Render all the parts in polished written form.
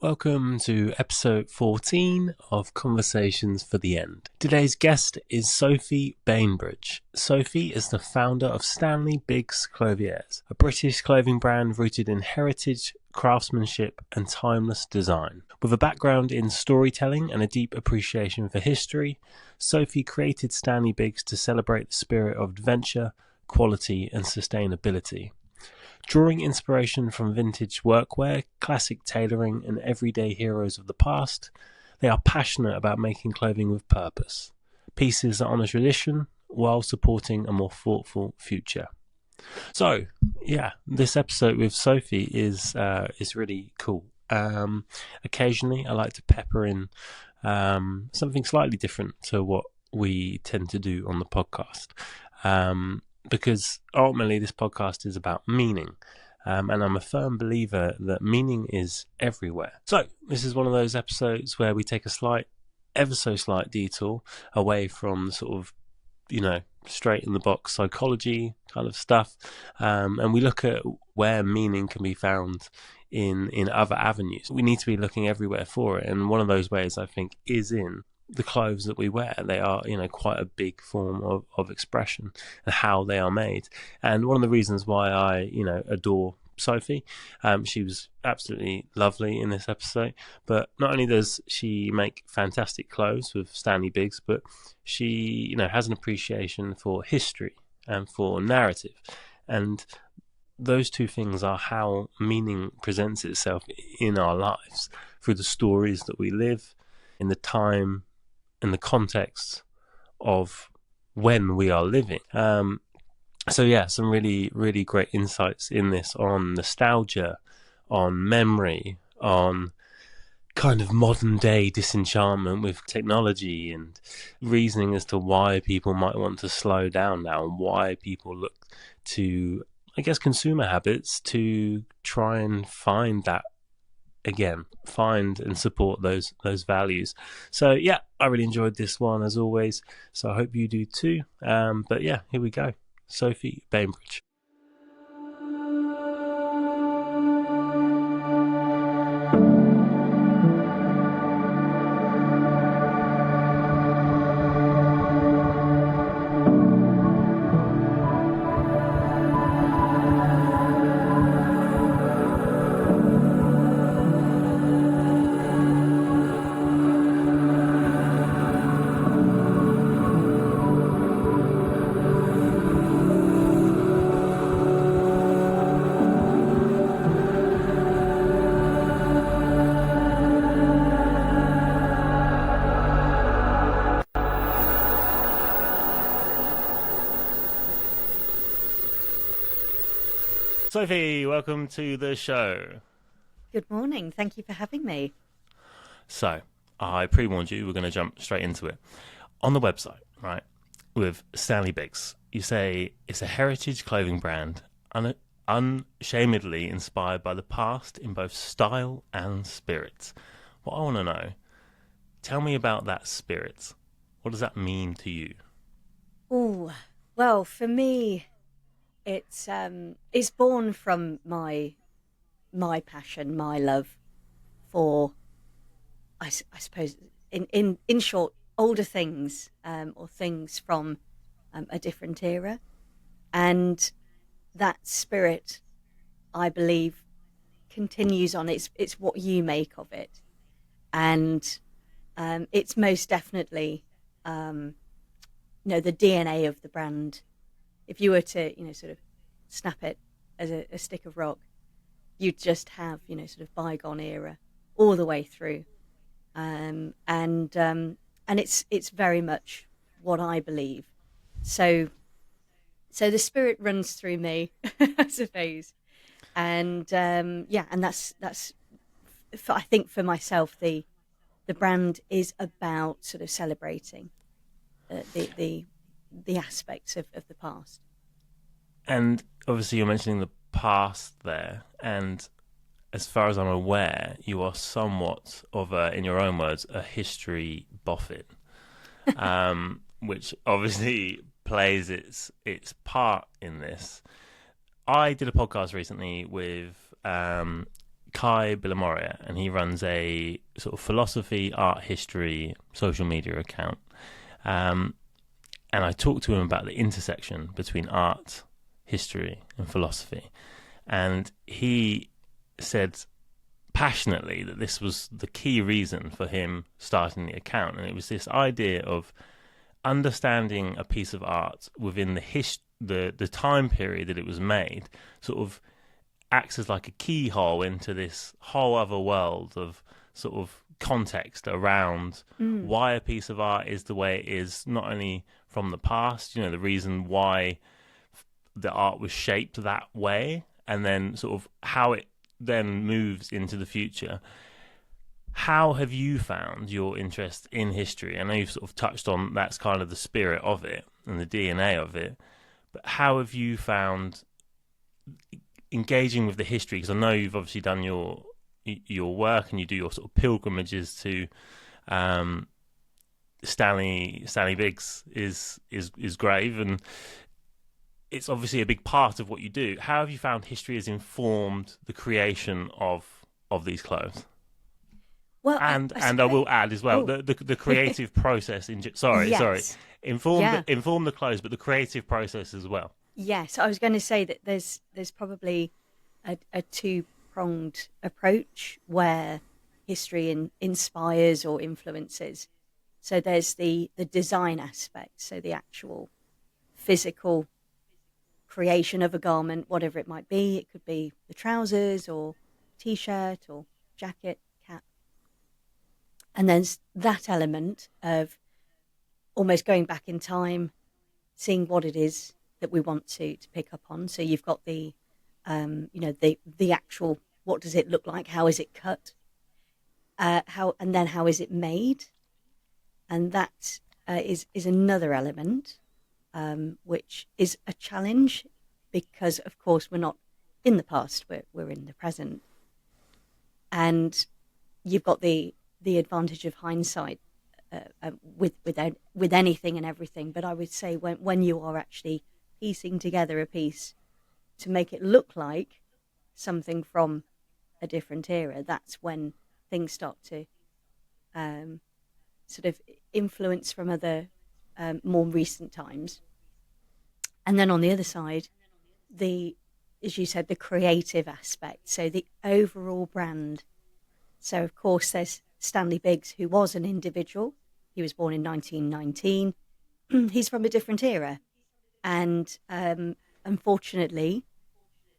Welcome to episode 14 of Conversations for the End. Today's guest is Sophie Bainbridge. Sophie is the founder of Stanley Biggs Clothiers, a British clothing brand rooted in heritage, craftsmanship and timeless design. With a background in storytelling and a deep appreciation for history, Sophie created Stanley Biggs to celebrate the spirit of adventure, quality and sustainability. Drawing inspiration from vintage workwear, classic tailoring, and everyday heroes of the past, they are passionate about making clothing with purpose. Pieces that honour tradition while supporting a more thoughtful future. So, this episode with Sophie is really cool. Occasionally, I like to pepper in something slightly different to what we tend to do on the podcast. Because ultimately this podcast is about meaning, and I'm a firm believer that meaning is everywhere. So this is one of those episodes where we take a ever so slight detour away from the sort of, straight in the box psychology kind of stuff, and we look at where meaning can be found in other avenues. We need to be looking everywhere for it, and one of those ways I think is in the clothes that we wear. They are, quite a big form of expression and how they are made. And one of the reasons why I, adore Sophie, she was absolutely lovely in this episode. But not only does she make fantastic clothes with Stanley Biggs, but she, has an appreciation for history and for narrative. And those two things are how meaning presents itself in our lives through the stories that we live, in the time, in the context of when we are living. Some really, really great insights in this on nostalgia, on memory, on kind of modern day disenchantment with technology and reasoning as to why people might want to slow down now and why people look to, consumer habits to try and find that find and support those values. So I really enjoyed this one as always, so I hope you do too. Here we go. Sophie Bainbridge. Sophie, welcome to the show. Good morning. Thank you for having me. So, I pre-warned you, we're going to jump straight into it. On the website, right, with Stanley Biggs, you say it's a heritage clothing brand unashamedly inspired by the past in both style and spirit. What I want to know, tell me about that spirit. What does that mean to you? Oh, well, for me, it's born from my passion, my love for, I suppose, in short, older things, or things from a different era, and that spirit, I believe, continues on. It's what you make of it, and it's most definitely the DNA of the brand. If you were to, sort of snap it as a stick of rock, you'd just have, sort of bygone era all the way through. And it's very much what I believe. So the spirit runs through me, I suppose. And and that's I think for myself, the brand is about sort of celebrating the aspects of the past. And obviously you're mentioning the past there, and as far as I'm aware, you are somewhat of in your own words, a history buffet, which obviously plays its part in this. I did a podcast recently with Kai Billamoria, and he runs a sort of philosophy, art history, social media account. Um, and I talked to him about the intersection between art, history, and philosophy. And he said passionately that this was the key reason for him starting the account. And it was this idea of understanding a piece of art within the time period that it was made, sort of acts as like a keyhole into this whole other world of sort of context around why a piece of art is the way it is, not only from the past, the reason why the art was shaped that way, and then sort of how it then moves into the future. How have you found your interest in history? I know you've sort of touched on that's kind of the spirit of it and the DNA of it, but how have you found engaging with the history? Because I know you've obviously done your work and you do your sort of pilgrimages to Stanley Biggs is grave, and it's obviously a big part of what you do. How have you found history has informed the creation of these clothes? Well, And I will add as well the creative process. Sorry, yes. inform the clothes, but the creative process as well. Yes, I was going to say that there's probably a two-pronged approach where history inspires or influences. So there's the design aspect, so the actual physical creation of a garment, whatever it might be. It could be the trousers or t-shirt or jacket, cap. And then that element of almost going back in time, seeing what it is that we want to pick up on. So you've got the actual, what does it look like? How is it cut? How is it made? And that is another element, which is a challenge because, of course, we're not in the past; we're in the present, and you've got the advantage of hindsight with anything and everything. But I would say when you are actually piecing together a piece to make it look like something from a different era, that's when things start to sort of influence from other more recent times. And then on the other side, as you said, the creative aspect, so the overall brand. So of course there's Stanley Biggs, who was an individual. He was born in 1919. He's from a different era, and unfortunately,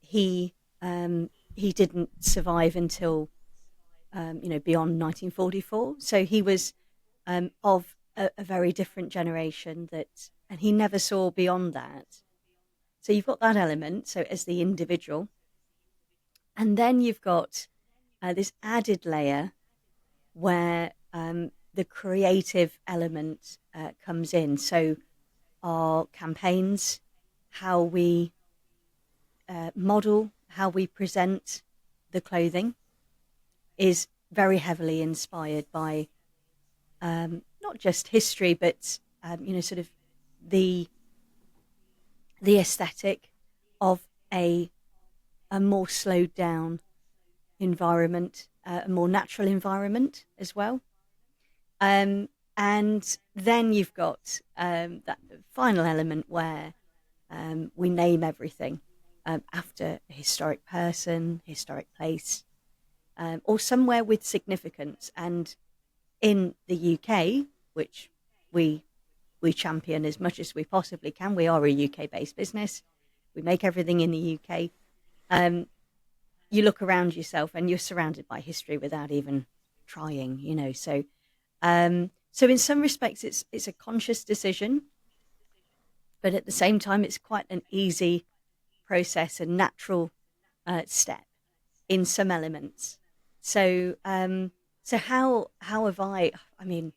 he didn't survive until beyond 1944. So he was of a very different generation and he never saw beyond that. So you've got that element. So as the individual, and then you've got this added layer where the creative element comes in. So our campaigns, how we model, how we present the clothing is very heavily inspired by not just history, but sort of the aesthetic of a more slowed down environment, a more natural environment as well. And then you've got that final element where we name everything after a historic person, historic place, or somewhere with significance. And in the UK, which we champion as much as we possibly can, we are a UK-based business. We make everything in the UK. You look around yourself and you're surrounded by history without even trying, So in some respects, it's a conscious decision, but at the same time, it's quite an easy process, a natural step in some elements. So how have I mean,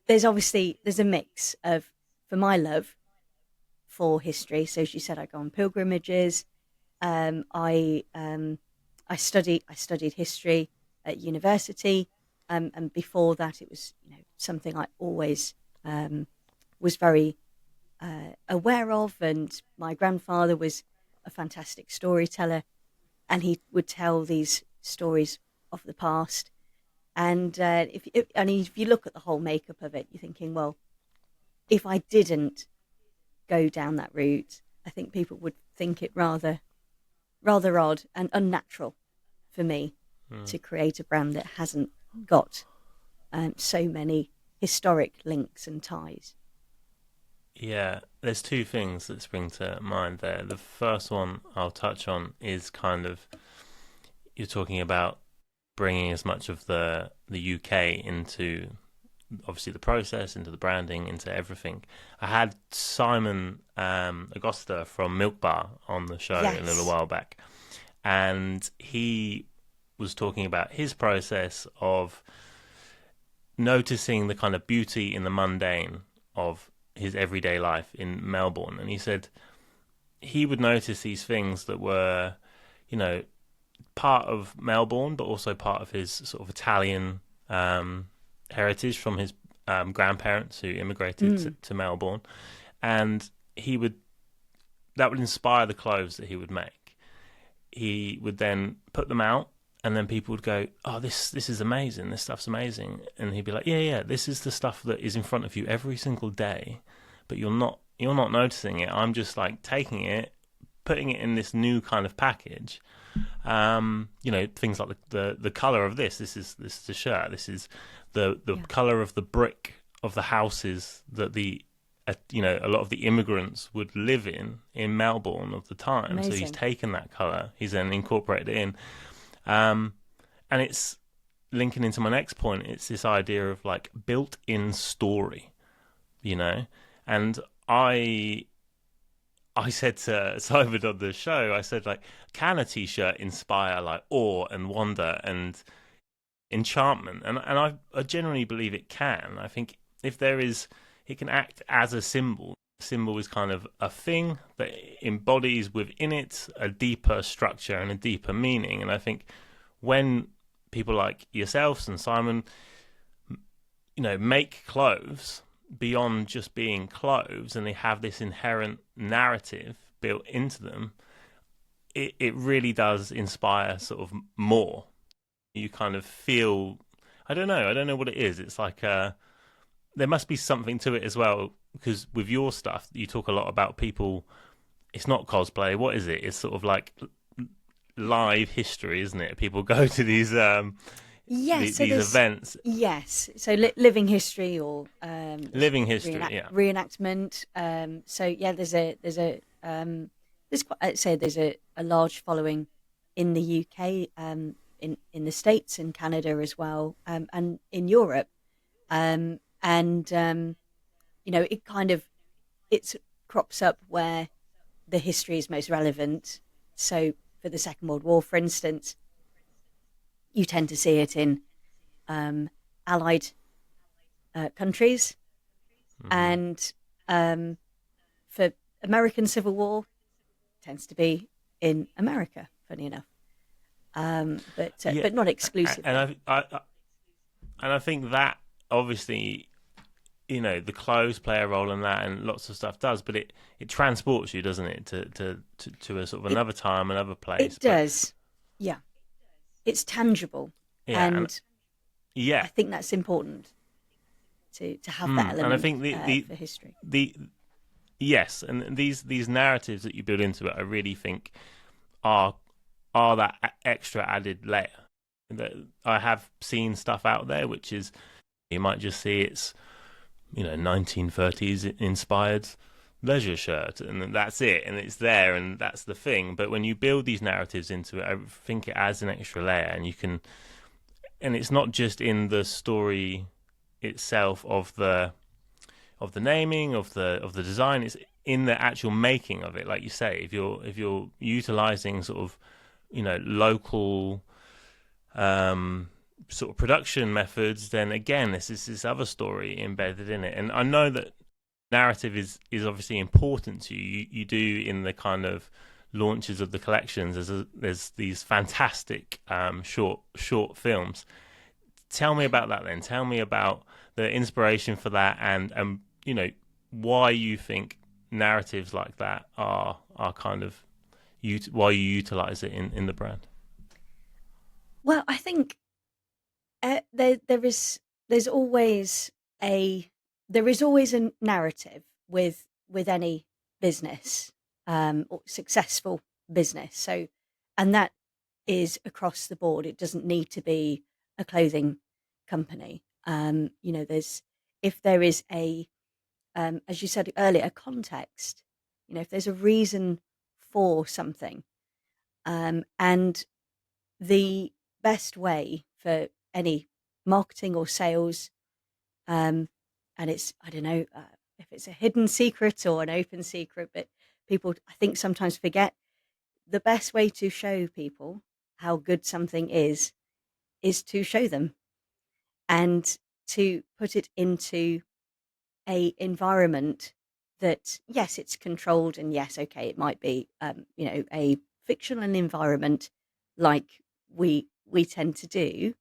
there's a mix of, for my love for history. So as you said, I go on pilgrimages. I studied history at university, and before that, it was something I always was very aware of. And my grandfather was a fantastic storyteller, and he would tell these stories of the past. And if you look at the whole makeup of it, you're thinking, well, if I didn't go down that route, I think people would think it rather odd and unnatural for me to create a brand that hasn't got so many historic links and ties. Yeah, there's two things that spring to mind there. The first one I'll touch on is kind of, you're talking about bringing as much of the UK into obviously the process, into the branding, into everything. I had Simon Agosta from Milk Bar on the show a little while back, and he was talking about his process of noticing the kind of beauty in the mundane of his everyday life in Melbourne. And he said he would notice these things that were, you know, part of Melbourne, but also part of his sort of Italian heritage from his grandparents who immigrated to Melbourne. And that would inspire the clothes that he would make. He would then put them out, and then people would go, "Oh, this is amazing. This stuff's amazing." And he'd be like, "Yeah, this is the stuff that is in front of you every single day, but you're not noticing it. I'm just like taking it, putting it in this new kind of package. Things like the color of this. This is the shirt. This is the color of the brick of the houses that a lot of the immigrants would live in Melbourne of the time." Amazing. So he's taken that color, he's then incorporated it in. And it's linking into my next point. It's this idea of like built-in story, and I said to Simon on the show, I said, like, can a t-shirt inspire like awe and wonder and enchantment? And I genuinely believe it can. I think if there is, it can act as a symbol. A symbol is kind of a thing that embodies within it a deeper structure and a deeper meaning. And I think when people like yourselves and Simon, make clothes beyond just being clothes, and they have this inherent narrative built into them, it really does inspire sort of more. You kind of feel, I don't know what it is. It's like there must be something to it as well, because with your stuff, you talk a lot about people. It's not cosplay. What is it? It's sort of like live history, isn't it? People go to these these events. Yes, so living history or living history, reenactment. There's a large following in the UK, in the States and Canada as well, and in Europe, it crops up where the history is most relevant. So for the Second World War, for instance, you tend to see it in Allied countries, and for American Civil War, it tends to be in America. Funny enough, but not exclusively. And I think that obviously, the clothes play a role in that, and lots of stuff does. But it transports you, doesn't it, to a sort of another time, another place. It does, yeah. It's tangible, and I think that's important to have that element. And I think for history. Yes, and these narratives that you build into it, I really think are that extra added layer. That I have seen stuff out there which is, you might just see it's 1930s inspired leisure shirt, and that's it, and it's there, and that's the thing. But when you build these narratives into it, I think it adds an extra layer, and it's not just in the story itself of the naming of the design. It's in the actual making of it. Like you say, if you're utilizing sort of local sort of production methods, then again this is this other story embedded in it. And I know that narrative is obviously important to you. You do in the kind of launches of the collections. There's these fantastic short films. Tell me about that then. Tell me about the inspiration for that, and why you think narratives like that are kind of why you utilize it in the brand? Well, I think there is there's always a there is always a narrative with any business, or successful business. So, and that is across the board. It doesn't need to be a clothing company. There's if there is a as you said earlier, a context. If there's a reason for something, and the best way for any marketing or sales, um, and it's I don't know if it's a hidden secret or an open secret, but people I think sometimes forget the best way to show people how good something is to show them and to put it into a environment that yes it's controlled, and yes okay it might be a fictional environment like we tend to do,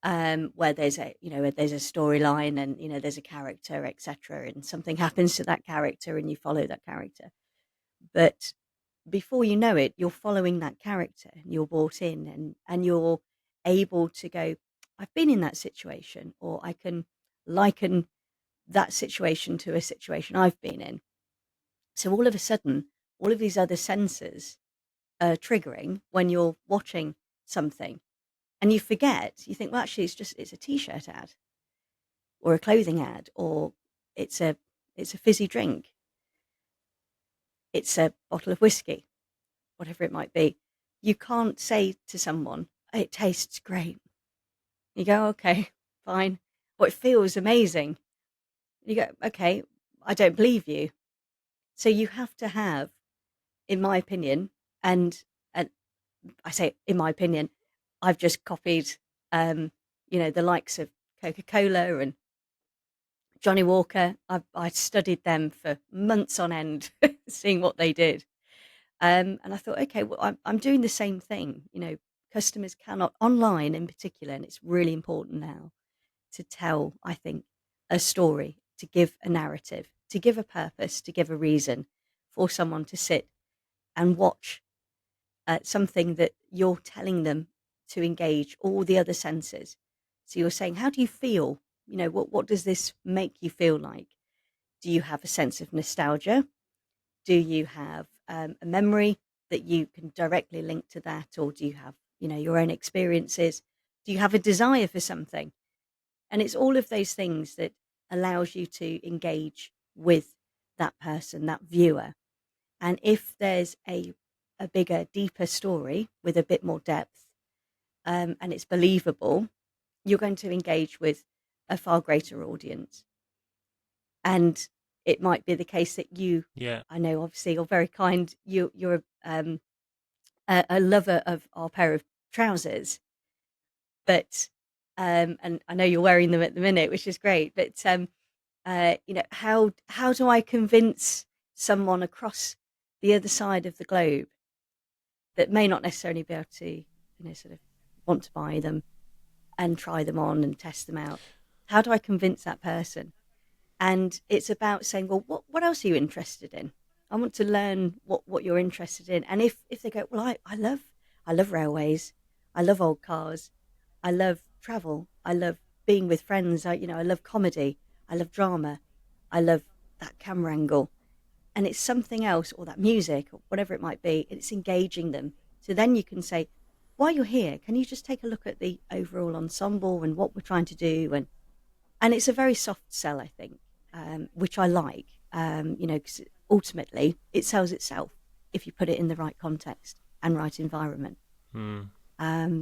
where there's a storyline, and there's a character etc, and something happens to that character and you follow that character. But before you know it, you're following that character and you're bought in, and you're able to go, I've been in that situation, or I can liken that situation to a situation I've been in. So all of a sudden, all of these other senses are triggering when you're watching something, and you forget, you think, well, actually, it's a t-shirt ad or a clothing ad, or it's a fizzy drink, it's a bottle of whiskey, whatever it might be. You can't say to someone, it tastes great. You go, okay, fine. Or it feels amazing. You go, okay, I don't believe you. So you have to have, in my opinion, and I say in my opinion, I've just copied, the likes of Coca-Cola and Johnny Walker. I studied them for months on end, seeing what they did. And I thought, okay, well, I'm doing the same thing. Customers cannot, online in particular, and it's really important now to tell, I think, a story, to give a narrative, to give a purpose, to give a reason for someone to sit and watch something that you're telling them to engage all the other senses. So you're saying, how do you feel? What does this make you feel like? Do you have a sense of nostalgia? Do you have a memory that you can directly link to that? Or do you have, your own experiences? Do you have a desire for something? And it's all of those things that allows you to engage with that person, that viewer. And if there's a bigger, deeper story with a bit more depth, and it's believable, you're going to engage with a far greater audience. And it might be the case that Yeah. I know, obviously, you're very kind. You're a lover of our pair of trousers, but and I know you're wearing them at the minute, which is great. But how do I convince someone across the other side of the globe that may not necessarily be able to, sort of want to buy them and try them on and test them out? How do I convince that person? And it's about saying, well, what else are you interested in? I want to learn what you're interested in. And if they go, well, I love railways, I love old cars, I love travel, I love being with friends, I love comedy, I love drama, I love that camera angle, and it's something else, or that music, or whatever it might be, it's engaging them. So then you can say, while you're here, can you just take a look at the overall ensemble and what we're trying to do? And it's a very soft sell, I think, which I like, because ultimately it sells itself if you put it in the right context and right environment. Hmm.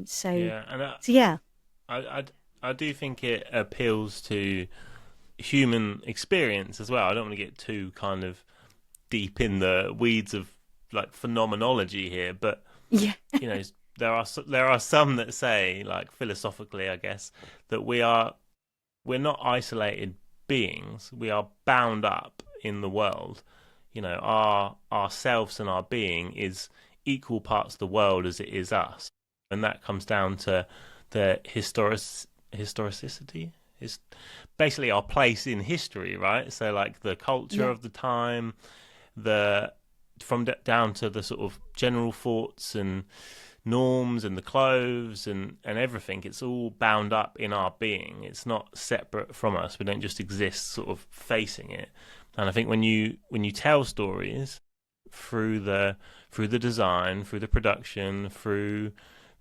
So, Yeah, and so yeah, I, I, I do think it appeals to human experience as well. I don't want to get too kind of deep in the weeds of like phenomenology here, but yeah, you know, there are some that say, like philosophically, I guess, that we're not isolated beings. We are bound up in the world. Our ourselves and our being is equal parts the world as it is us, and that comes down to the historicity is basically our place in history, right? So like the culture yeah, of the time, the down to the sort of general thoughts and norms and the clothes and everything. It's all bound up in our being. It's not separate from us. We don't just exist sort of facing it. And I think when you tell stories through the design, through the production, through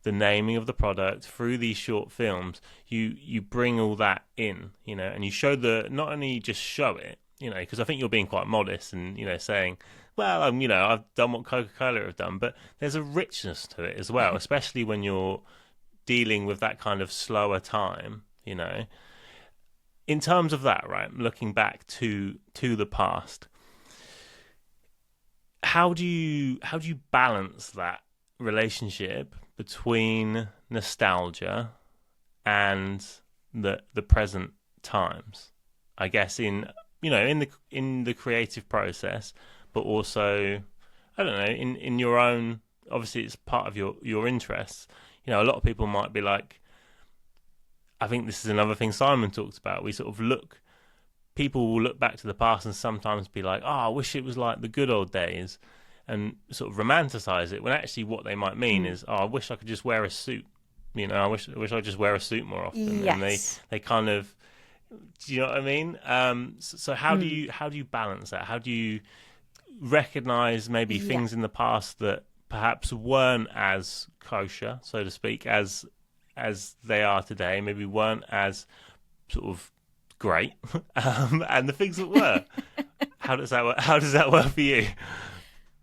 the naming of the product, through these short films, you bring all that in, and you show not only just show it, because I think you're being quite modest and saying, well, I've done what Coca-Cola have done, but there's a richness to it as well, especially when you're dealing with that kind of slower time, In terms of that, right, looking back to the past, how do you balance that relationship between nostalgia and the present times? I guess in the creative process, but also, I don't know, in your own. Obviously, it's part of your interests. A lot of people might be like, I think this is another thing Simon talks about. We sort of people will look back to the past and sometimes be like, oh, I wish it was like the good old days, and sort of romanticize it, when actually what they might mean is, oh, I wish I could just wear a suit. I wish I could just wear a suit more often. Yes. And they kind of, do you know what I mean? So how do you balance that? How do you recognize maybe things in the past that perhaps weren't as kosher, so to speak, as they are today, maybe weren't as sort of great, and the things that were? How does that work for you?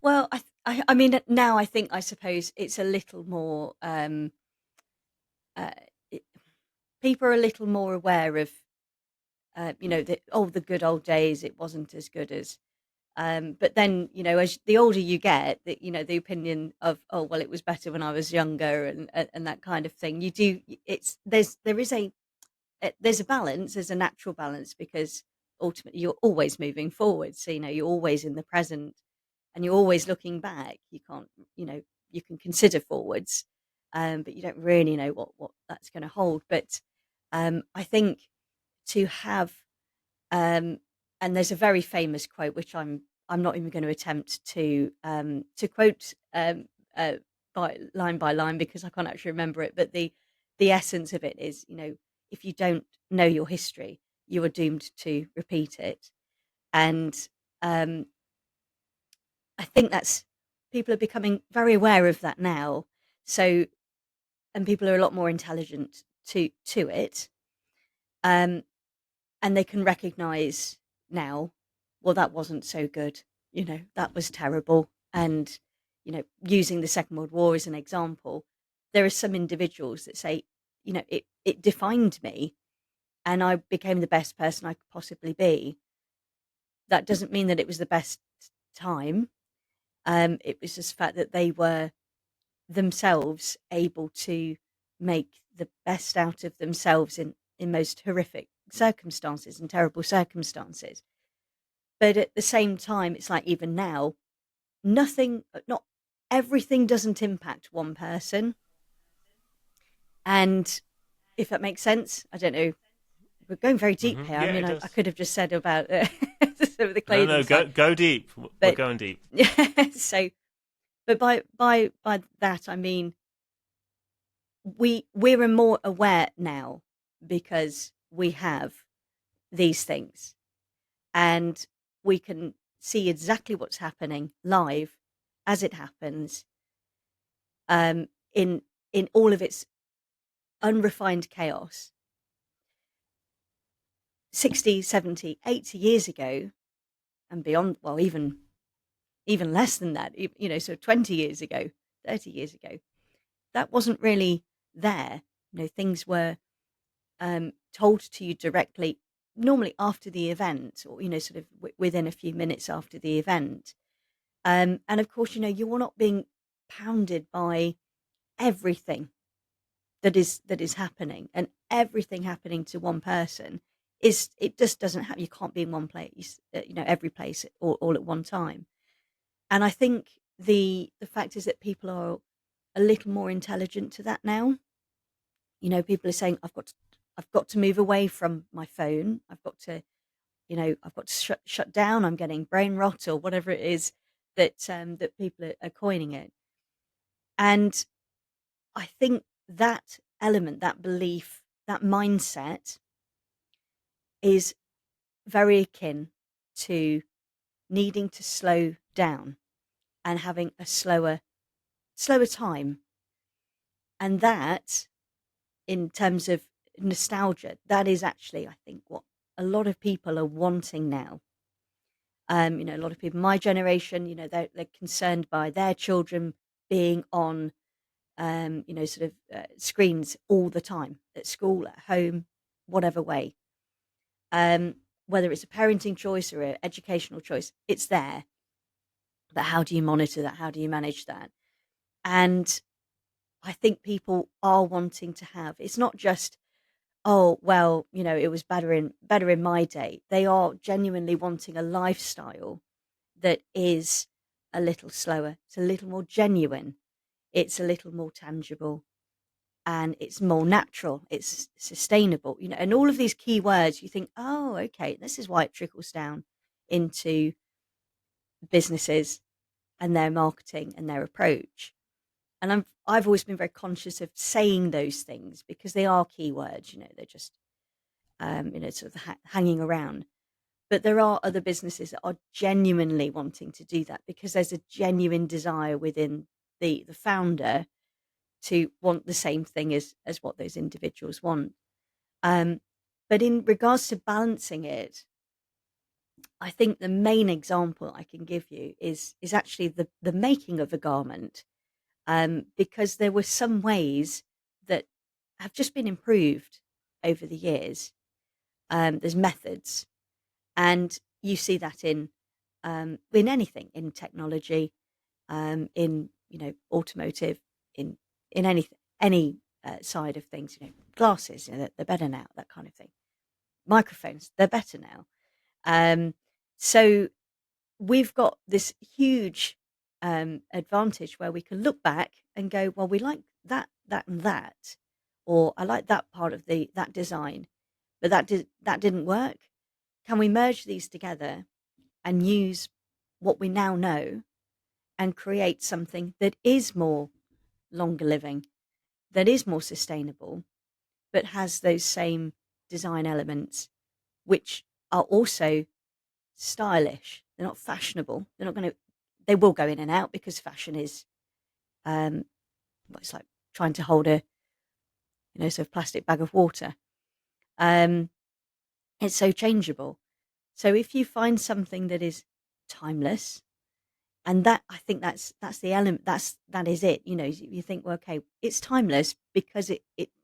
Well, I mean, now I suppose it's a little more. Uh, People are a little more aware of, the good old days. It wasn't as good as. But then, as the older you get, the opinion of, oh well, it was better when I was younger, and that kind of thing. There's a balance. There's a natural balance, because ultimately you're always moving forward. So you're always in the present, and you're always looking back. You can't, you can consider forwards, but you don't really know what that's going to hold. But I think to have, and there's a very famous quote which I'm not even going to attempt to quote by line, because I can't actually remember it. But the essence of it is, if you don't know your history, you are doomed to repeat it. And I think people are becoming very aware of that now. So, and people are a lot more intelligent to it. And they can recognize now, well, that wasn't so good. That was terrible. And, using the Second World War as an example, there are some individuals that say, it defined me and I became the best person I could possibly be. That doesn't mean that it was the best time. It was just the fact that they were themselves able to make the best out of themselves in most horrific circumstances and terrible circumstances. But at the same time, it's like, even now, not everything doesn't impact one person. And if that makes sense, I don't know. We're going very deep here. Yeah, I mean, I could have just said about some of the clothing. No, go deep. We're going deep. Yeah. So, but by that I mean, we're more aware now because we have these things, and we can see exactly what's happening live as it happens, in all of its unrefined chaos. 60, 70, 80 years ago and beyond, well, even less than that, so 20 years ago, 30 years ago, that wasn't really there. Things were told to you directly, normally after the event, or sort of within a few minutes after the event. And of course, you're not being pounded by everything that is happening, and everything happening to one person it just doesn't happen. You can't be in one place, every place all at one time. And I think the fact is that people are a little more intelligent to that now. People are saying, I've got to move away from my phone. I've got to shut down. I'm getting brain rot or whatever it is. that people are coining it. And I think that element, that belief, that mindset is very akin to needing to slow down and having a slower time. And that, in terms of nostalgia, that is actually, I think, what a lot of people are wanting now. A lot of people, my generation, they're concerned by their children being on, screens all the time at school, at home, whatever way. Whether it's a parenting choice or an educational choice, it's there. But how do you monitor that? How do you manage that? And I think people are wanting to have. It's not just, oh well, it was better in my day. They are genuinely wanting a lifestyle that is a little slower. It's a little more genuine. It's a little more tangible, and it's more natural. It's sustainable. And all of these key words. You think, oh, okay, this is why it trickles down into businesses and their marketing and their approach. And I've always been very conscious of saying those things because they are keywords. They're just sort of hanging around. But there are other businesses that are genuinely wanting to do that because there's a genuine desire within the founder to want the same thing as what those individuals want. But in regards to balancing it, I think the main example I can give you is actually the making of a garment, because there were some ways that have just been improved over the years. There's methods, and you see that in anything, in technology, in automotive, in any side of things. Glasses, they're better now, that kind of thing. Microphones, they're better now. So we've got this huge advantage where we can look back and go, well, we like that, and that, or I like that part of that design, but that didn't work. Can we merge these together and use what we now know and create something that is more longer living, that is more sustainable, but has those same design elements, which are also stylish. They're not fashionable. They will go in and out because fashion is, it's like trying to hold a, sort of plastic bag of water. It's so changeable. So if you find something that is timeless, and that, I think that's the element, that is it. You think, well, okay, it's timeless because it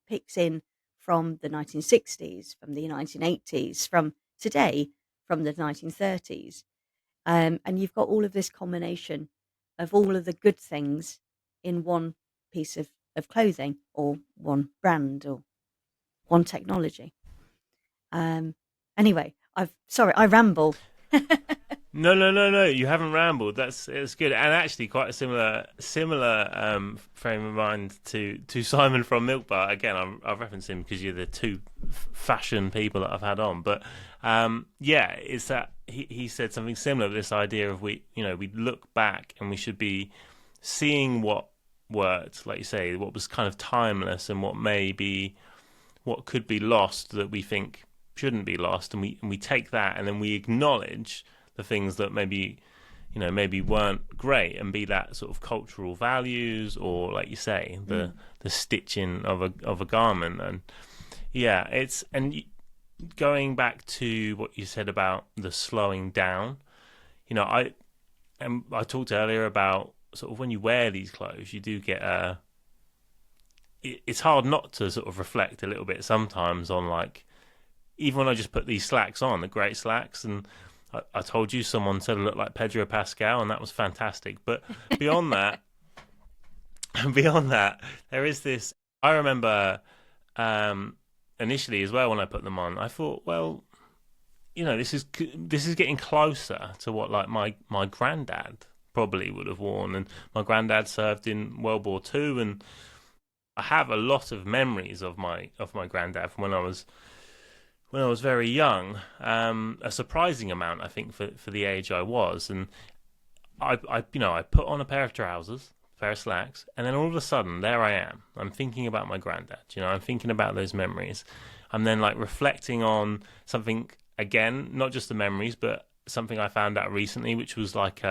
picks in from the 1960s, from the 1980s, from today, from the 1930s. And you've got all of this combination of all of the good things in one piece of clothing, or one brand, or one technology. Anyway, I ramble. No. You haven't rambled. It's good, and actually quite a similar frame of mind to Simon from Milk Bar. Again, I've referenced him because you're the two fashion people that I've had on. But it's that he said something similar. This idea of we look back and we should be seeing what worked, like you say, what was kind of timeless, and what could be lost that we think shouldn't be lost, and we take that and then we acknowledge the things that maybe weren't great, and be that sort of cultural values, or like you say, the stitching of a garment. And going back to what you said about the slowing down, I talked earlier about sort of when you wear these clothes, you do get it's hard not to sort of reflect a little bit sometimes on, like, even when I just put these slacks on, the great slacks, and I told you someone said I looked like Pedro Pascal, and that was fantastic. But beyond that, there is this. I remember initially as well when I put them on, I thought, well, this is getting closer to what, like, my granddad probably would have worn, and my granddad served in World War II, and I have a lot of memories of my granddad from when I was very young, a surprising amount, I think, for the age I was. And I put on a pair of trousers, a pair of slacks, and then all of a sudden, there I am. I'm thinking about my granddad. I'm thinking about those memories. I'm then like reflecting on something again, not just the memories, but something I found out recently, which was like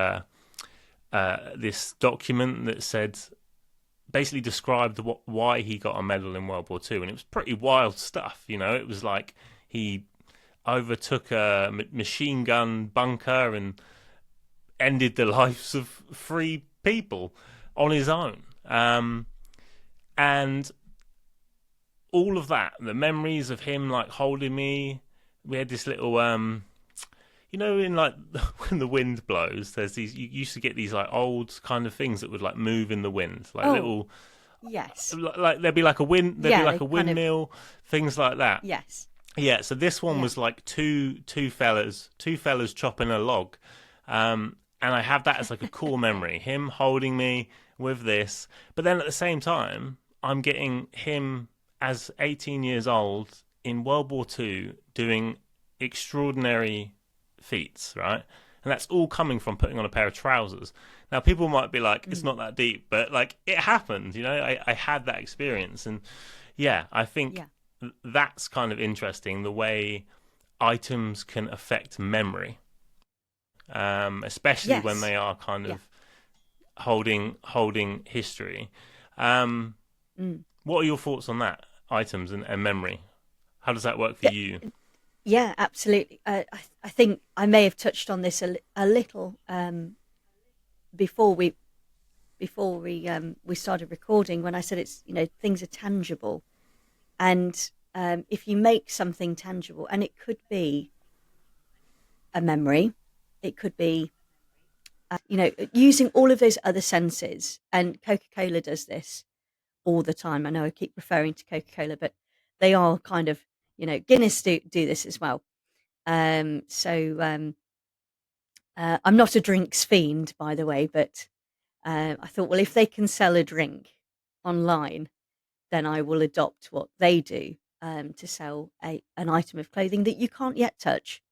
this document that said basically described why he got a medal in World War Two, and it was pretty wild stuff. It was like he overtook a machine gun bunker and ended the lives of 3 people on his own. And all of that, the memories of him like holding me. We had this little in like when the wind blows, there's these. You used to get these like old kind of things that would like move in the wind, like little. Yes. Like there'd be like a windmill, things like that. Yes. Yeah. So this one was like two fellas chopping a log, and I have that as like a cool memory. Him holding me with this, but then at the same time, I'm getting him as 18 years old in World War Two doing extraordinary feats, right? And that's all coming from putting on a pair of trousers. Now, people might be like, it's not that deep, but like it happened, I had that experience. And yeah, I think that's kind of interesting, the way items can affect memory, especially when they are kind of holding history. What are your thoughts on that, items and memory? How does that work for you? Yeah, absolutely. I think I may have touched on this a little before we started recording, when I said it's things are tangible, and if you make something tangible, and it could be a memory, it could be using all of those other senses, and Coca-Cola does this all the time. I know I keep referring to Coca-Cola, but they are kind of Guinness do this as well. I'm not a drinks fiend, by the way, but I thought, well, if they can sell a drink online, then I will adopt what they do to sell an item of clothing that you can't yet touch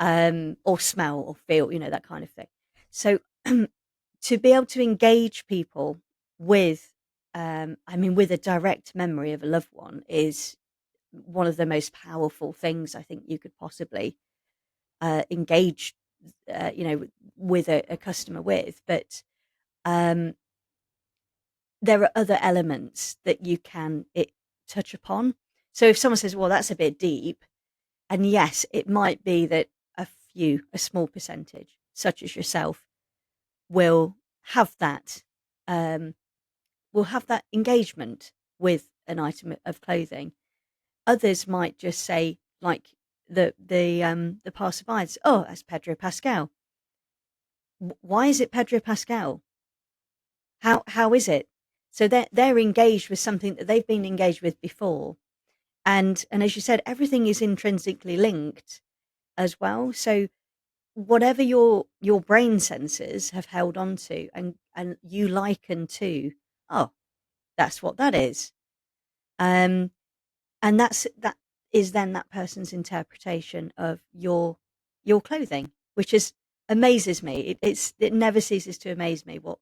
or smell or feel, that kind of thing. So to be able to engage people with, with a direct memory of a loved one is one of the most powerful things I think you could possibly engage, with a customer with. But there are other elements that you can touch upon. So if someone says, well, that's a bit deep, and yes, it might be that a small percentage, such as yourself, will have that engagement with an item of clothing. Others might just say, like the passerbys, oh, that's Pedro Pascal. Why is it Pedro Pascal? How is it? So they're engaged with something that they've been engaged with before, and as you said, everything is intrinsically linked as well. So whatever your brain senses have held on to, and you liken to, oh, that's what that is. And that is then that person's interpretation of your clothing, which amazes me. It never ceases to amaze me what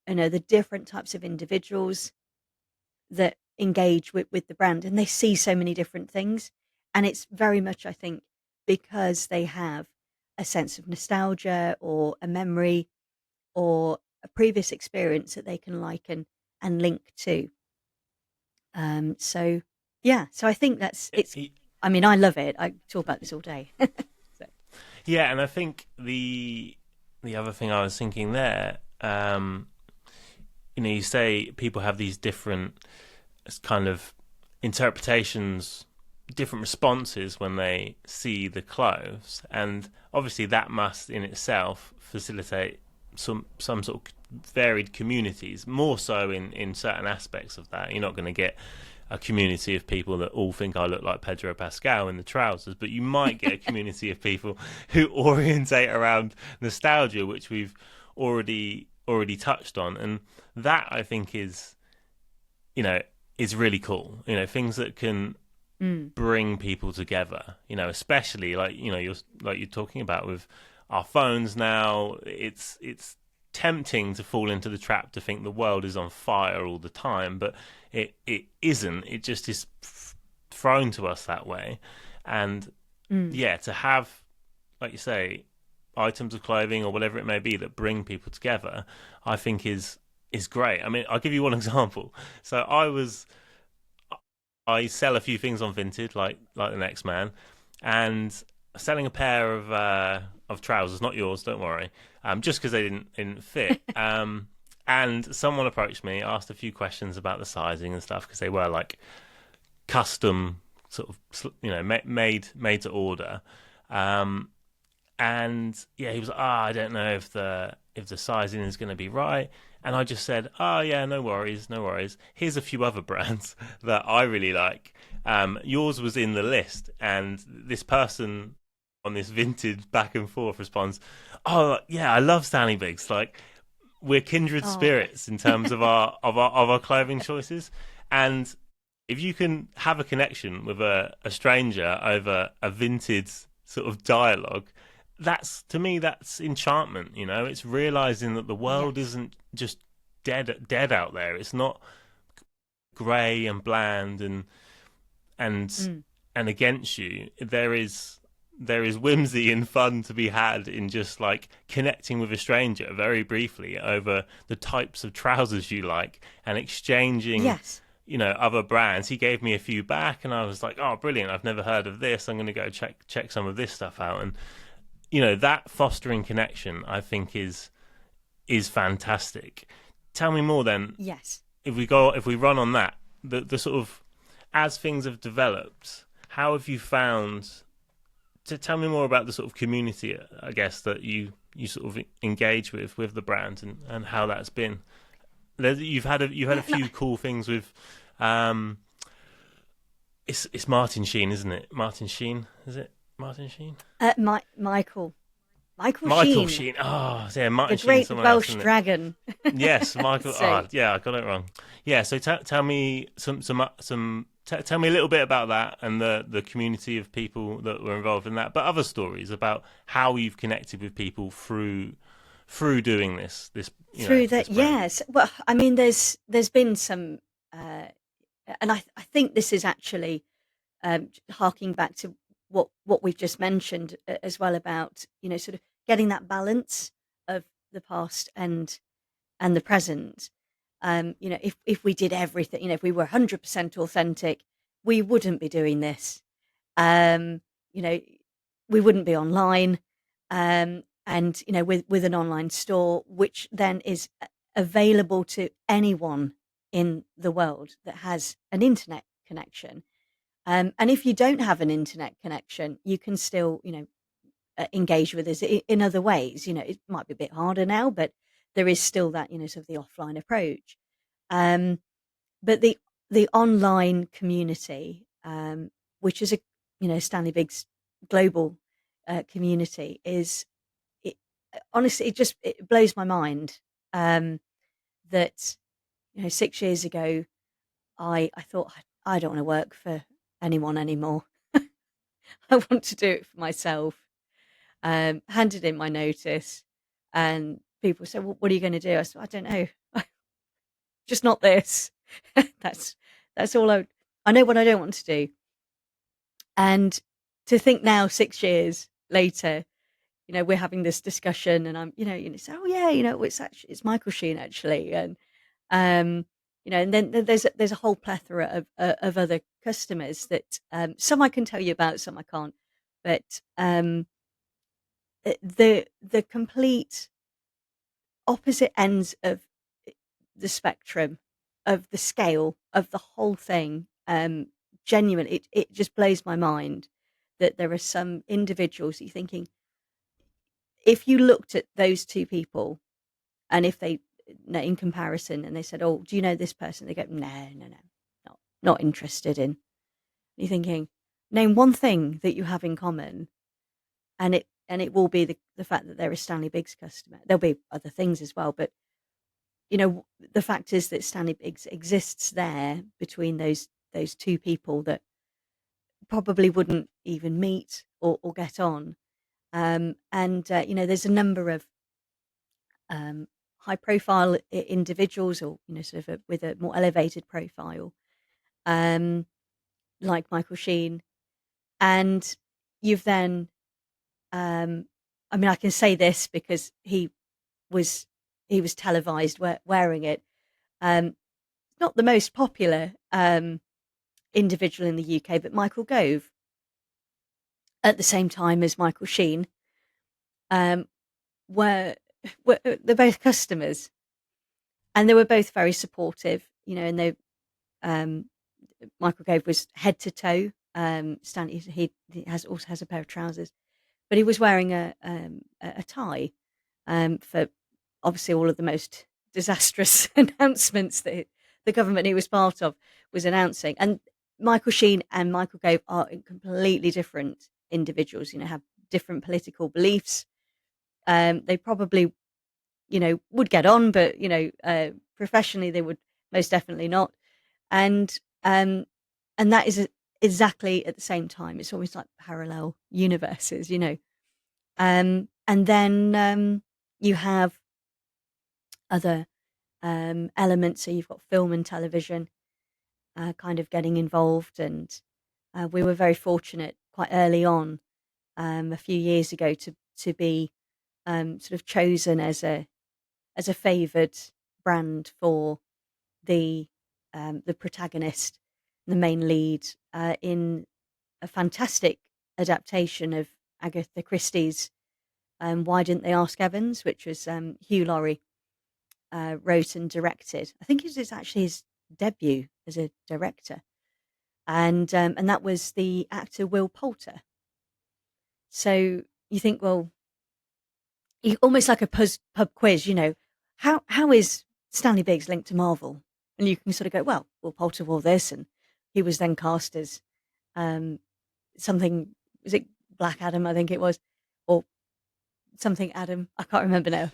the different types of individuals that engage with the brand, and they see so many different things, and it's very much, I think, because they have a sense of nostalgia or a memory or a previous experience that they can liken and link to. So I think it's. I mean, I love it. I talk about this all day. So. Yeah, and I think the other thing I was thinking there, you say people have these different kind of interpretations, different responses when they see the clothes, and obviously that must in itself facilitate some sort of varied communities, more so in certain aspects of that. You're not going to get a community of people that all think I look like Pedro Pascal in the trousers, but you might get a community of people who orientate around nostalgia, which we've already touched on, and that I think is really cool. Things that can bring people together. Especially like you're talking about with our phones now. It's tempting to fall into the trap to think the world is on fire all the time, but it isn't. It just is thrown to us that way. And Mm. yeah, to have, like you say, items of clothing or whatever it may be that bring people together, I think is great. I mean, I'll give you one example. So I sell a few things on Vinted, like the next man, and selling a pair of trousers, not yours, don't worry, just because they didn't fit. And someone approached me, asked a few questions about the sizing and stuff because they were like custom, sort of, made to order. Um, and yeah, he was like, I don't know if the sizing is going to be right. And I just said, oh yeah, no worries, no worries. Here's a few other brands that I really like. Yours was in the list, and this person on this Vinted back and forth responds, oh yeah, I love Stanley Biggs. Like, we're kindred Oh, spirits in terms of our clothing choices. And if you can have a connection with a stranger over a Vinted sort of dialogue, that's, to me, that's enchantment. It's realizing that the world yes. isn't just dead out there. It's not grey and bland and Mm. and against you. There is whimsy and fun to be had in just like connecting with a stranger very briefly over the types of trousers you like and exchanging, Yes. other brands. He gave me a few back, and I was like, oh, brilliant, I've never heard of this. I'm going to go check some of this stuff out. And that fostering connection, I think, is fantastic. Tell me more then. Yes. If we run on that, the sort of, as things have developed, how have you found, to tell me more about the sort of community, I guess, that you sort of engage with the brand, and how that's been. You've had a Yeah. No, few cool things with, um it's Martin Sheen, isn't it? Martin Sheen, is it Martin Sheen? Michael Michael Sheen, Sheen. Oh, yeah, the Martin Sheen's great someone else, Welsh isn't it? dragon. Yes, Michael. So Oh, yeah, I got it wrong. Yeah, so tell me tell me a little bit about that and the community of people that were involved in that, but other stories about how you've connected with people through doing this through this that, brand. yes. Well, I mean, there's been some, uh, and I think this is actually harking back to what we've just mentioned as well about sort of getting that balance of the past and the present. If we did everything, if we were 100% authentic, we wouldn't be doing this. Um, you know, we wouldn't be online, and with an online store, which then is available to anyone in the world that has an internet connection. And if you don't have an internet connection, you can still, engage with us in other ways. It might be a bit harder now, but there is still that, sort of the offline approach. Um, but the online community, which is a Stanley Biggs global community, is it, honestly it blows my mind that 6 years ago I thought I don't want to work for anyone anymore. I want to do it for myself. Handed in my notice, and people said, well, "What are you going to do?" I said, "I don't know, just not this." that's that's all I know what I don't want to do. And to think now, 6 years later, we're having this discussion, and I'm, say, "Oh yeah, it's Michael Sheen actually," and um, and then there's a whole plethora of other customers that some I can tell you about, some I can't, but the complete opposite ends of the spectrum, of the scale of the whole thing. Genuinely, it just blows my mind that there are some individuals that you're thinking, if you looked at those two people, and if they, in comparison, and they said, "Oh, do you know this person?" They go, "No, no, no, not interested in." You're thinking, name one thing that you have in common, and it will be the fact that they're a Stanley Biggs customer. There'll be other things as well, but the fact is that Stanley Biggs exists there between those two people that probably wouldn't even meet or get on. And there's a number of high profile individuals, or sort of with a more elevated profile, um, like Michael Sheen. And you've then, I mean, I can say this because was he was televised wearing it. Not the most popular individual in the UK, but Michael Gove, at the same time as Michael Sheen, um, were, they're both customers, and they were both very supportive. And they um, Michael Gove was head to toe. Stanley, he also has a pair of trousers, but he was wearing a tie, for obviously all of the most disastrous announcements that the government he was part of was announcing. And Michael Sheen and Michael Gove are completely different individuals. Have different political beliefs. They probably, would get on, but professionally they would most definitely not. And um, and that is exactly at the same time. It's always like parallel universes. And then you have other elements. So you've got film and television kind of getting involved, and we were very fortunate quite early on, a few years ago, to be sort of chosen as a favoured brand for the protagonist, the main lead, in a fantastic adaptation of Agatha Christie's Why Didn't They Ask Evans, which was Hugh Laurie wrote and directed. I think it's actually his debut as a director, and that was the actor Will Poulter. So you think, well, almost like a pub quiz, how is Stanley Biggs linked to Marvel? And you can sort of go, well, Will Poulter wore this, and he was then cast as um, something. Was it Black Adam? I think it was, or something Adam. I can't remember now.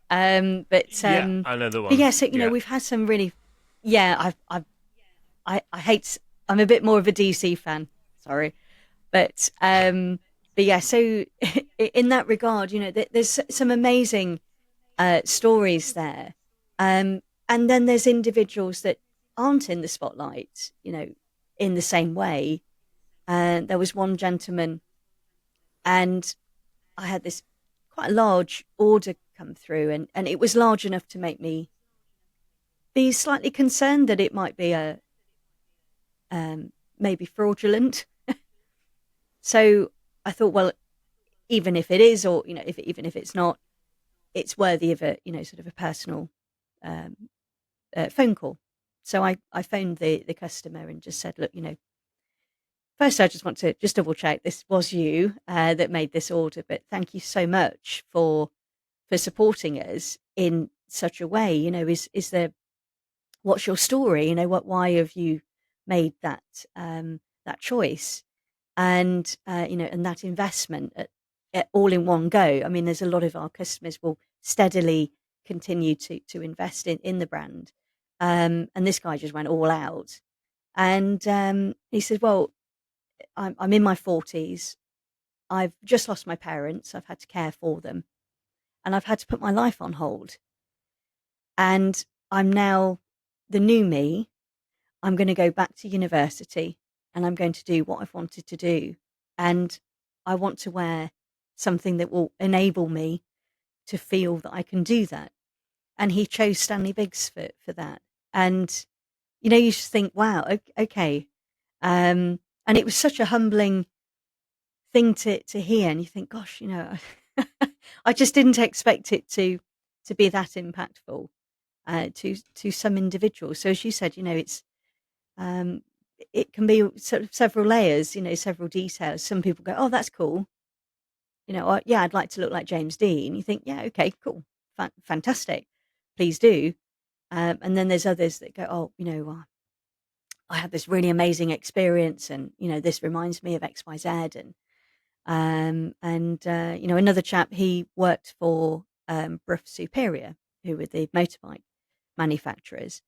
But Yeah, I know the but one. yeah, so Yeah. we've had some really, yeah. I hate. I'm a bit more of a DC fan. Sorry, but but yeah. So in that regard, there's some amazing stories there, and then there's individuals that aren't in the spotlight, in the same way. And there was one gentleman, and I had this quite a large order come through, and it was large enough to make me be slightly concerned that it might be a maybe fraudulent. So I thought, well, even if it is, or even if it's not, it's worthy of a sort of a personal um, phone call. So I phoned the customer and just said, look, first I just want to just double check this was you that made this order, but thank you so much for supporting us in such a way. Is there, what's your story? Why have you made that choice? And and that investment at all in one go. I mean, there's a lot of our customers will steadily continue to invest in the brand, and this guy just went all out. And he said, well, I'm in my 40s. I've just lost my parents. I've had to care for them, and I've had to put my life on hold. And I'm now the new me. I'm going to go back to university, and I'm going to do what I've wanted to do. And I want to wear something that will enable me to feel that I can do that. And he chose Stanley Biggs for that. And, you just think, wow, okay. And it was such a humbling thing to hear. And you think, gosh, I just didn't expect it to be that impactful to some individuals. So as you said, um, it can be sort of several layers, several details. Some people go, "Oh, that's cool," yeah, I'd like to look like James Dean. You think, yeah, okay, cool, fantastic, please do. And then there's others that go, "Oh, I had this really amazing experience, and this reminds me of X, Y, Z." And another chap, he worked for Brough Superior, who were the motorbike manufacturers.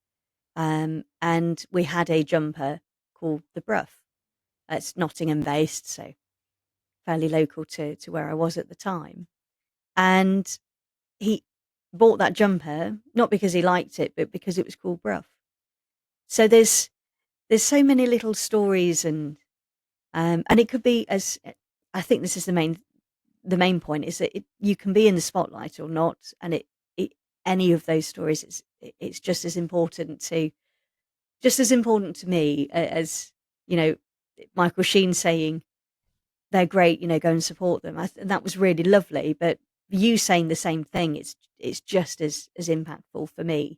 And we had a jumper called the Brough. It's Nottingham based, so fairly local to where I was at the time. And he bought that jumper, not because he liked it, but because it was called Bruff. So there's so many little stories, and it could be, as I think this is the main point, is that you can be in the spotlight or not, and it any of those stories, it's just as important to me as, you know, Michael Sheen saying they're great, go and support them. And that was really lovely. But you saying the same thing, it's just as impactful for me.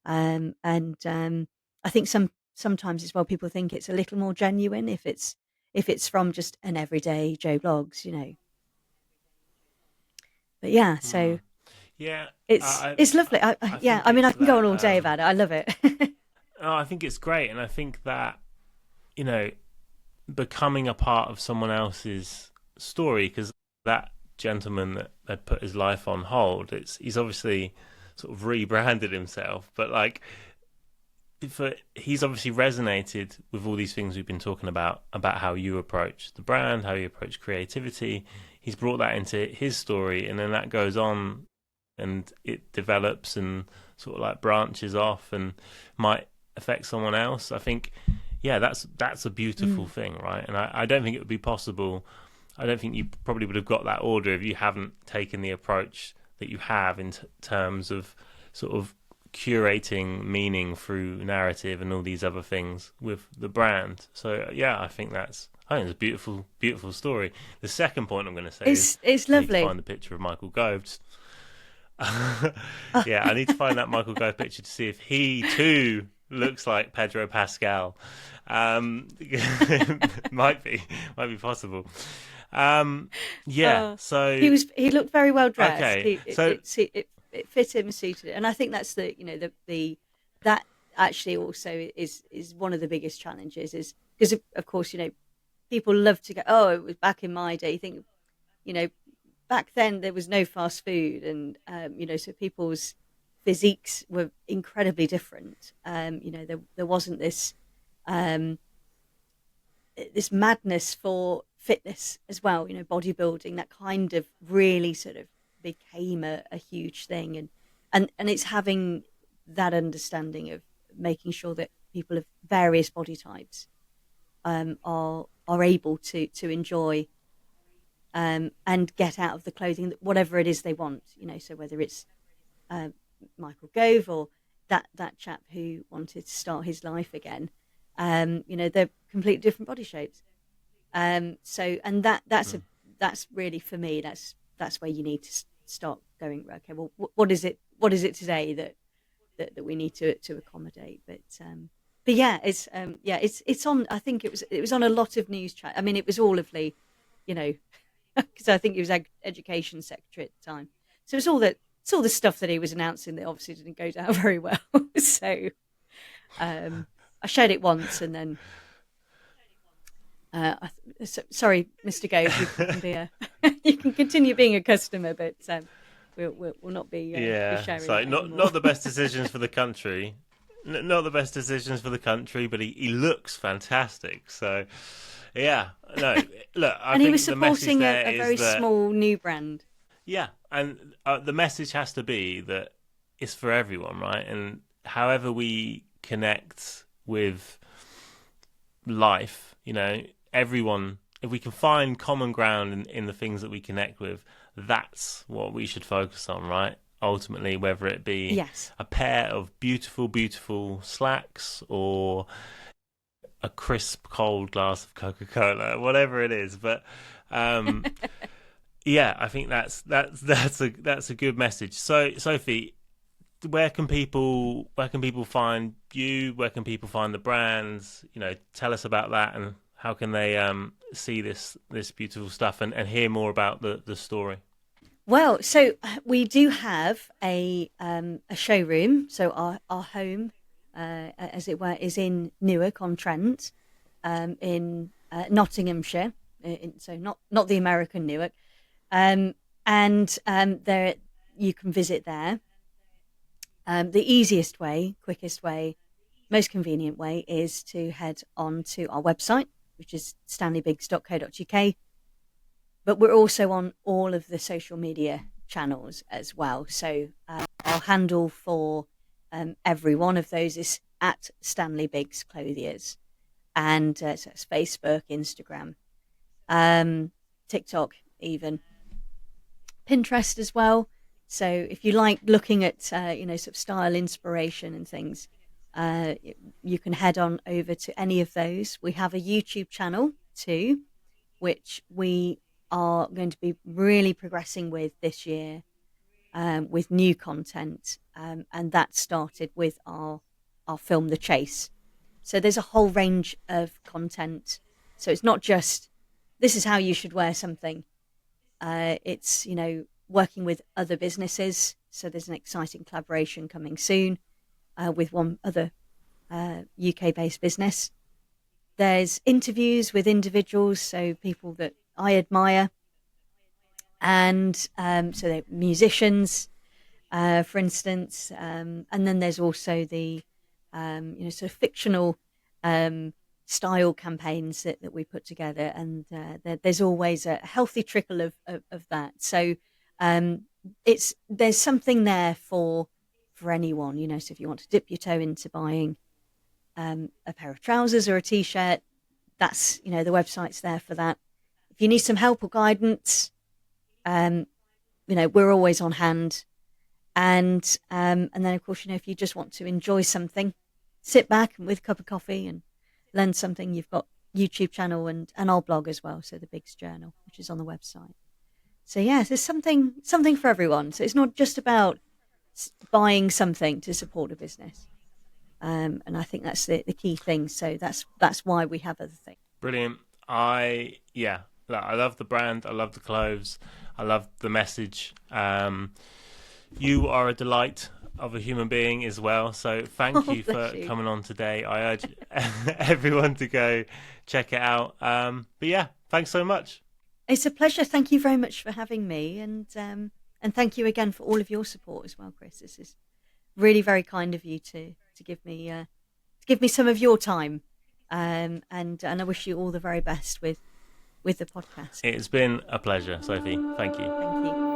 And I think sometimes as well, people think it's a little more genuine if it's from just an everyday Joe Blogs. But yeah, so Yeah, it's lovely. I Yeah, think I mean, I it's can go on that. all day about it. I love it. Oh, I think it's great, and I think that you know, becoming a part of someone else's story, because that gentleman that had put his life on hold, he's obviously sort of rebranded himself, but like he's obviously resonated with all these things we've been talking about how you approach the brand, how you approach creativity. He's brought that into his story, and then that goes on and it develops and sort of like branches off and might affect someone else. I think, yeah, that's a beautiful Mm. thing, right? And I don't think it would be possible. I don't think you probably would have got that order if you haven't taken the approach that you have in terms of sort of curating meaning through narrative and all these other things with the brand. So yeah, I think it's a beautiful, beautiful story. The second point I'm going to say is It's I need to lovely. find the picture of Michael Gove. Oh. Yeah, I need to find that Michael Gove picture to see if he too looks like Pedro Pascal. Might be possible. Yeah. Uh, he So was he looked very well dressed. okay. He it So it, su- it fit him, suited it, and I think that's the that actually also is one of the biggest challenges, is because of course, people love to go, oh, it was back in my day. You think, you know back then there was no fast food, and so people's physiques were incredibly different. There wasn't um this madness for fitness as well, bodybuilding, that kind of really sort of became a huge thing. And it's having that understanding of making sure that people of various body types are able to enjoy and get out of the clothing whatever it is they want. So whether it's uh, Michael Gove, or that chap who wanted to start his life again, they're completely different body shapes. So, and mm, that's really, for me, that's where you need to start going. Okay, well, what is it? What is it today that we need to accommodate? But yeah, it's on. I think it was on a lot of news chat. I mean, it was all of the, you know, because I think he was education secretary at the time. So it's all the stuff that he was announcing that obviously didn't go down very well. So I shared it once, and then sorry, Mr. Gove, you can be a you can continue being a customer, but we'll not be yeah, sharing so that not anymore. not the best decisions for the country. Not the best decisions for the country, but he looks fantastic. So, yeah, no, look, I And he was think the message supporting a, there a is very that, small new brand. yeah, and the message has to be that it's for everyone, right? And however we connect with life, everyone, if we can find common ground in the things that we connect with, that's what we should focus on, right? Ultimately, whether it be Yes. a pair of beautiful, beautiful slacks or a crisp, cold glass of Coca Cola, whatever it is. But um, yeah, I think that's a good message. So, Sophie, where can people find you? Where can people find the brands? Tell us about that, and how can they see this beautiful stuff and hear more about the story? Well, so we do have a showroom. So our home, as it were, is in Newark-on-Trent, in Nottinghamshire. So not the American Newark. Um, and there you can visit there. The easiest way, quickest way, most convenient way is to head on to our website, which is stanleybiggs.co.uk. but we're also on all of the social media channels as well. So our handle for every one of those is at Stanley Biggs Clothiers, and so it's Facebook, Instagram, TikTok, even Pinterest as well. So if you like looking at sort of style inspiration and things, uh, you can head on over to any of those. We have a YouTube channel too, which we are going to be really progressing with this year, with new content, and that started with our film The Chase. So there's a whole range of content. So it's not just this is how you should wear something. It's working with other businesses. So there's an exciting collaboration coming soon with one other UK-based business. There's interviews with individuals, so people that I admire, and so they're musicians, for instance, and then there's also the sort of fictional style campaigns that we put together, and there's always a healthy trickle of that. So there's something there for anyone, So if you want to dip your toe into buying a pair of trousers or a t-shirt, that's the website's there for that. If you need some help or guidance, we're always on hand. And then of course, if you just want to enjoy something, sit back with a cup of coffee and learn something, you've got YouTube channel and our blog as well, so the Biggs Journal, which is on the website. So yeah, there's something for everyone. So it's not just about buying something to support a business. And I think that's the key thing. So that's why we have other things. Brilliant. I love the brand. I love the clothes. I love the message. You are a delight of a human being as well. So thank you for coming on today. I urge everyone to go check it out. But yeah, thanks so much. It's a pleasure. Thank you very much for having me, and thank you again for all of your support as well, Chris. This is really very kind of you to give me some of your time, and I wish you all the very best with the podcast. It's been a pleasure, Sophie. Thank you. Thank you.